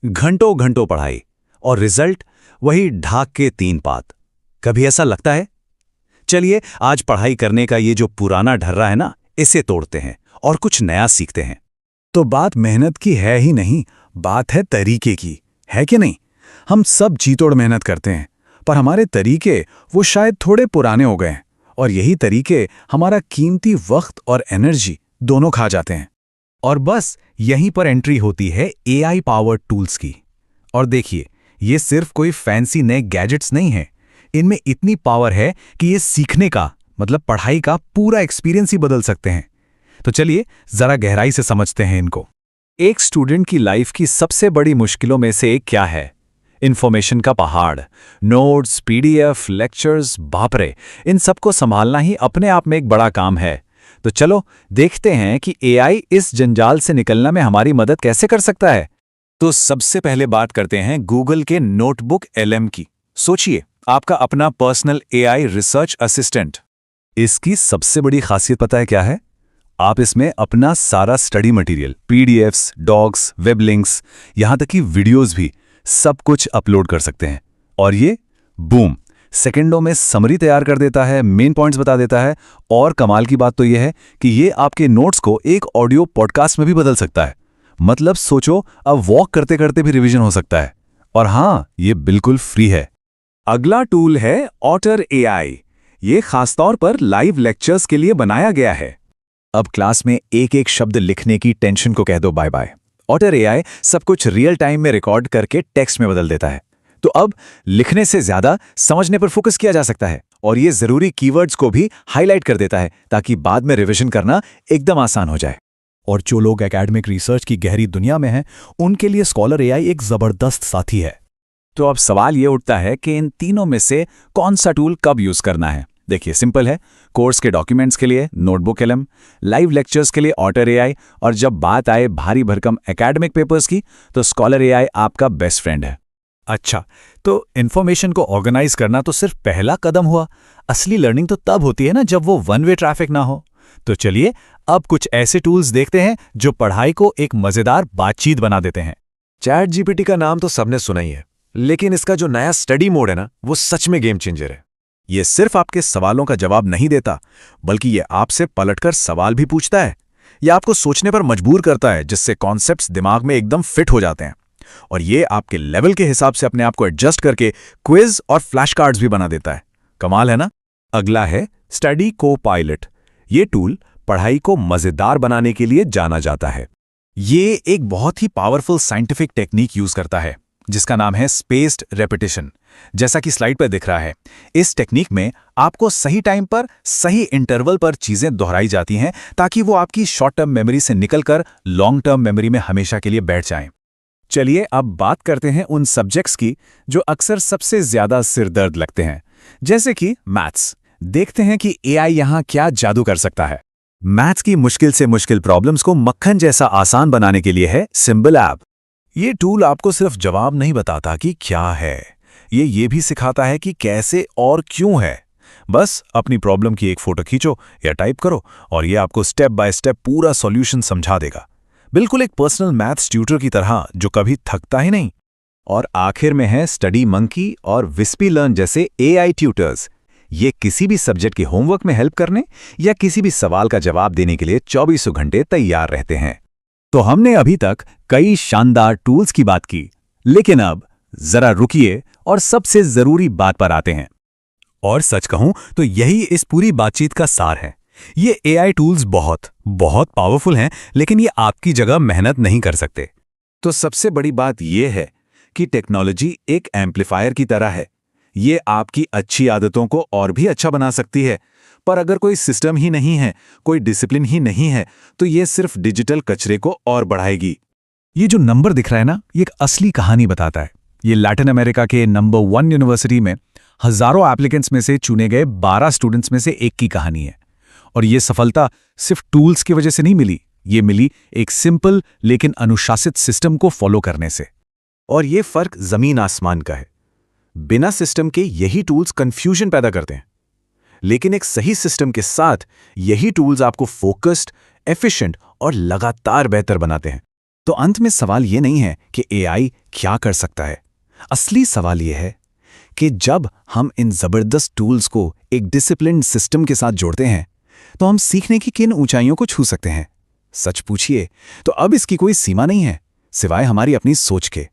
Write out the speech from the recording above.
घंटों घंटों पढ़ाई और रिजल्ट वही ढाक के 3 पात। कभी ऐसा लगता है? चलिए आज पढ़ाई करने का ये जो पुराना ढर्रा है ना, इसे तोड़ते हैं और कुछ नया सीखते हैं। तो बात मेहनत की है ही नहीं, बात है तरीके की, है कि नहीं? हम सब जीतोड़ मेहनत करते हैं, पर हमारे तरीके वो शायद थोड़े पुराने हो गए हैं, और यही तरीके हमारा कीमती वक्त और एनर्जी दोनों खा जाते हैं। और बस यहीं पर एंट्री होती है एआई पावर्ड टूल्स की। और देखिए, ये सिर्फ कोई फैंसी नए गैजेट्स नहीं हैं। इनमें इतनी पावर है कि ये सीखने का मतलब पढ़ाई का पूरा एक्सपीरियंस ही बदल सकते हैं। तो चलिए जरा गहराई से समझते हैं इनको। एक स्टूडेंट की लाइफ की सबसे बड़ी मुश्किलों में से एक क्या है? इन्फॉर्मेशन का पहाड़, नोट्स, पीडीएफ, लेक्चर्स, बाप रे, इन सबको संभालना ही अपने आप में एक बड़ा काम है। तो चलो देखते हैं कि एआई इस जंजाल से निकलने में हमारी मदद कैसे कर सकता है। तो सबसे पहले बात करते हैं गूगल के नोटबुक एलएम की। सोचिए, आपका अपना पर्सनल एआई रिसर्च असिस्टेंट। इसकी सबसे बड़ी खासियत पता है क्या है? आप इसमें अपना सारा study material, PDFs, docs, web links, यहां तक कि वीडियोस भी सब कुछ अपलोड कर सकते हैं। और ये बूम, सेकंडों में समरी तैयार कर देता है, मेन पॉइंट्स बता देता है। और कमाल की बात तो यह है कि ये आपके नोट्स को एक ऑडियो पॉडकास्ट में भी बदल सकता है। मतलब सोचो, अब वॉक करते करते भी रिवीजन हो सकता है। और हां, ये बिल्कुल फ्री है। अगला टूल है ऑटर एआई। ये खासतौर पर लाइव लेक्चर्स के लिए बनाया गया है। अब क्लास में एक एक शब्द लिखने की टेंशन को कह दो बाय बाय। ऑटर एआई सब कुछ रियल टाइम में रिकॉर्ड करके टेक्स्ट में बदल देता है। तो अब लिखने से ज्यादा समझने पर फोकस किया जा सकता है। और ये जरूरी कीवर्ड्स को भी हाईलाइट कर देता है ताकि बाद में रिवीजन करना एकदम आसान हो जाए। और जो लोग एकेडमिक रिसर्च की गहरी दुनिया में हैं, उनके लिए स्कॉलर एआई एक जबरदस्त साथी है। तो अब सवाल ये उठता है कि इन तीनों में से कौन सा टूल कब यूज करना है। देखिए, सिंपल है। कोर्स के डॉक्यूमेंट्स के लिए नोटबुक एलएम, लाइव लेक्चर्स के लिए ऑटर एआई, और जब बात आए भारी भरकम एकेडमिक पेपर्स की, तो स्कॉलर एआई आपका बेस्ट फ्रेंड है। अच्छा, तो इन्फॉर्मेशन को ऑर्गेनाइज करना तो सिर्फ पहला कदम हुआ। असली लर्निंग तो तब होती है ना जब वो वन वे ट्रैफिक ना हो। तो चलिए अब कुछ ऐसे टूल्स देखते हैं जो पढ़ाई को एक मजेदार बातचीत बना देते हैं। चैट जीपीटी का नाम तो सबने सुना ही है, लेकिन इसका जो नया स्टडी मोड है ना, वो सच में गेम चेंजर है। ये सिर्फ आपके सवालों का जवाब नहीं देता, बल्कि ये आपसे पलटकर सवाल भी पूछता है। ये आपको सोचने पर मजबूर करता है, जिससे कॉन्सेप्ट्स दिमाग में एकदम फिट हो जाते हैं। और ये आपके लेवल के हिसाब से अपने आप को एडजस्ट करके क्विज और फ्लैश कार्ड्स भी बना देता है। कमाल है ना? अगला है स्टडी को पायलट। ये टूल पढ़ाई को मजेदार बनाने के लिए जाना जाता है। ये एक बहुत ही पावरफुल साइंटिफिक टेक्निक यूज करता है, जिसका नाम है स्पेस्ड रेपिटेशन। जैसा कि स्लाइड पर दिख रहा है, इस टेक्निक में आपको सही टाइम पर सही इंटरवल पर चीजें दोहराई जाती हैं, ताकि वो आपकी शॉर्ट टर्म मेमोरी से निकलकर लॉन्ग टर्म मेमोरी में हमेशा के लिए बैठ जाएं। चलिए अब बात करते हैं उन सब्जेक्ट्स की जो अक्सर सबसे ज्यादा सिरदर्द लगते हैं, जैसे कि मैथ्स। देखते हैं कि एआई यहां क्या जादू कर सकता है। मैथ्स की मुश्किल से मुश्किल प्रॉब्लम्स को मक्खन जैसा आसान बनाने के लिए है सिंबल ऐप। ये टूल आपको सिर्फ जवाब नहीं बताता कि क्या है, ये भी सिखाता है कि कैसे और क्यों है। बस अपनी प्रॉब्लम की एक फोटो खींचो या टाइप करो और ये आपको स्टेप बाय स्टेप पूरा सॉल्यूशन समझा देगा। बिल्कुल एक पर्सनल मैथ्स ट्यूटर की तरह जो कभी थकता ही नहीं। और आखिर में है स्टडी मंकी और विस्पी लर्न जैसे एआई ट्यूटर्स। ये किसी भी सब्जेक्ट के होमवर्क में हेल्प करने या किसी भी सवाल का जवाब देने के लिए 24 घंटे तैयार रहते हैं। तो हमने अभी तक कई शानदार टूल्स की बात की, लेकिन अब जरा रुकिए और सबसे जरूरी बात पर आते हैं। और सच कहूं तो यही इस पूरी बातचीत का सार है। ये एआई टूल्स बहुत बहुत पावरफुल हैं, लेकिन ये आपकी जगह मेहनत नहीं कर सकते। तो सबसे बड़ी बात यह है कि टेक्नोलॉजी एक एम्पलीफायर की तरह है। ये आपकी अच्छी आदतों को और भी अच्छा बना सकती है, पर अगर कोई सिस्टम ही नहीं है, कोई डिसिप्लिन ही नहीं है, तो ये सिर्फ डिजिटल कचरे को और बढ़ाएगी। ये जो नंबर दिख रहा है ना, ये एक असली कहानी बताता है। ये लैटिन अमेरिका के नंबर 1 यूनिवर्सिटी में हजारों एप्लीकेंट्स में से चुने गए 12 स्टूडेंट्स में से एक की कहानी है। और ये सफलता सिर्फ टूल्स की वजह से नहीं मिली, ये मिली एक सिंपल लेकिन अनुशासित सिस्टम को फॉलो करने से। और ये फर्क जमीन आसमान का है। बिना सिस्टम के यही टूल्स कंफ्यूजन पैदा करते हैं, लेकिन एक सही सिस्टम के साथ यही टूल्स आपको फोकस्ड, एफिशिएंट और लगातार बेहतर बनाते हैं। तो अंत में सवाल ये नहीं है कि एआई क्या कर सकता है। असली सवाल ये है कि जब हम इन जबरदस्त टूल्स को एक डिसिप्लिन्ड सिस्टम के साथ जोड़ते हैं तो हम सीखने की किन ऊंचाइयों को छू सकते हैं। सच पूछिए तो अब इसकी कोई सीमा नहीं है, सिवाय हमारी अपनी सोच के।